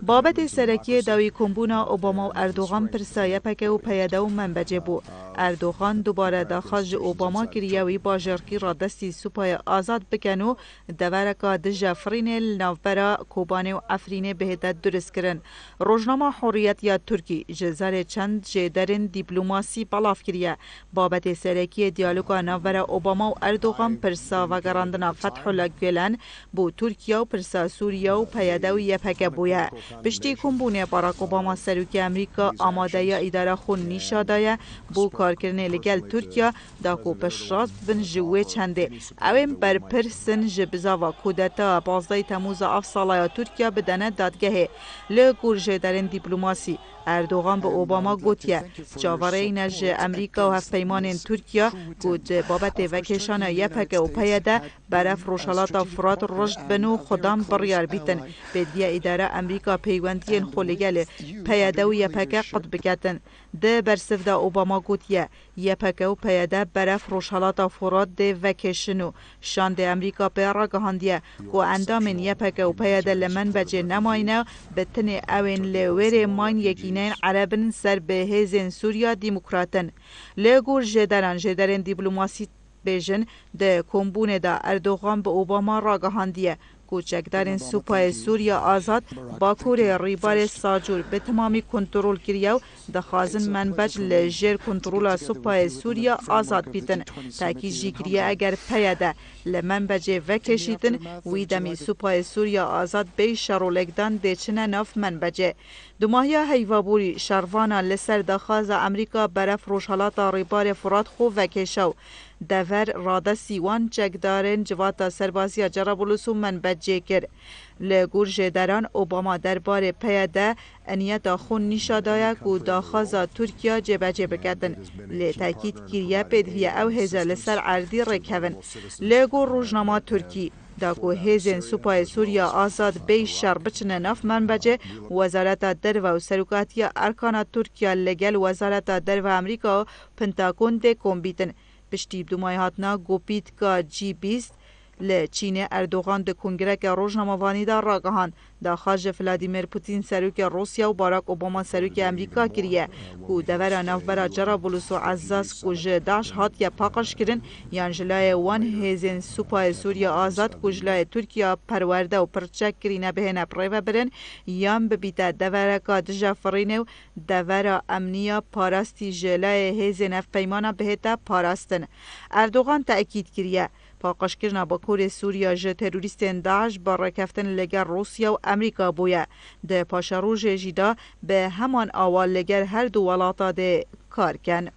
بابت سرکی داوی کمبونا اوباما و اردوغان پرسایه پکه و پیاده و منبجه بو. اردوغان دوباره داخل اوباما کریوی باجرکی را دستی سوپای آزاد بکنو دورکا دجا فرین نوبرا کوبانه و افرین بهدت درست کرن. روزنامه حریت یا ترکی جزار چند جدرن دیپلماسی بلاف کریه. بابت سرکی دیالوگا نوبرا اوباما و اردوغان پرسا و گراندنا فتح الله گلن بو ترکیه و پرسا سوریه و پیاده و یپکه بویه. پشتی کمبونه باراک اوباما سروکی امریکا آماده یا اداره خون نیشادایه بو کارکرنه لگل ترکیه داکو پشراز بن جوه چنده. اویم بر پرسن جبزاوا کودتا 15 تموز افسالای ترکیه بدنه دادگهه. لگور جدرن دیپلماسی اردوغان به اوباما گوتیه جاوره نج امریکا و هفپیمان ترکیه گود بابت وکشان یپک و پیاده برف روشالات فرات رشد بنو خدام بریار بیتن بدیه اداره امریکا پیوندین خولگل پیاده و یپک قد بکتن. ده برسف دا اوباما گوتیه یپک و پیاده برف روشالات فرات ده وکشنو شان ده امریکا پیرا گهاندیه گو اندامن یپک و پیاده لمن بجه نماینه بتنه اوین لویر ماین یکینه عربن سر به هزین سوریا دموکراتن. لگور جدرن دیپلماسی بیژن ده کمبونه دا اردوغان به اوباما را گهاندیه کوچکدارن سوپای سوریا آزاد باکور ریبار ساجور به تمامی کنترل کریو دخوازن منبج لجر کنترول سوپای سوریا آزاد بیتن تاکی جیگریه اگر پیاده لمنبج وکشیتن ویدمی سوپای سوریا آزاد بی شرولگدان دیچنه نف منبجه. دوماهیا هیوابوری شروانا لسر دخواز امریکا برف روشالات ریبار فرات خو وکشو دور راده سیوان چکدارن جواتا سربازی جرابولوس و منبجه کرد. لگور جدران اوباما درباره پیاده انیت خون نشادایه که داخازا ترکیه جبجه بکدن لی تاکید کریه پیدویه او هزه لسر عردی رکهون. لگور روزنامه ترکی داکو هزین سوپای سوریا آزاد بی شر بچنه نف منبجه وزارت درو و سروکاتی ارکان ترکیه لگل وزارت درو امریکا پنتاگون ده کمبیتن. پشتی دومای هاتنا گوپیت کا G20 لچین اردوغان ده کنگره که روزنامه‌وانی دا راگهان دا خارج ولادیمیر پوتین سروک روسیا و باراک اوباما سروک امریکا کریه کو دور نوبرا جرابولوس و عزاز کو جداش هات یا پاقش کرن یان جلای وان هزین سوپای سوریا آزاد کو جلای ترکیه پرورده و پرچک کرینه بهنه پریوه برن یان ببیته دور که دجا فرینه و دور امنیه پارستی جلای هزین اف پیمانه بهتا پاراستن. اردوغان تأکید کریه پاقشکرنا با کور سوریا جه تروریستین داعش با رکفتن لگر روسیا و امریکا بویه. ده پاشاروژ جیدا به همان آوال لگر هر دو ولاتا ده کار کن.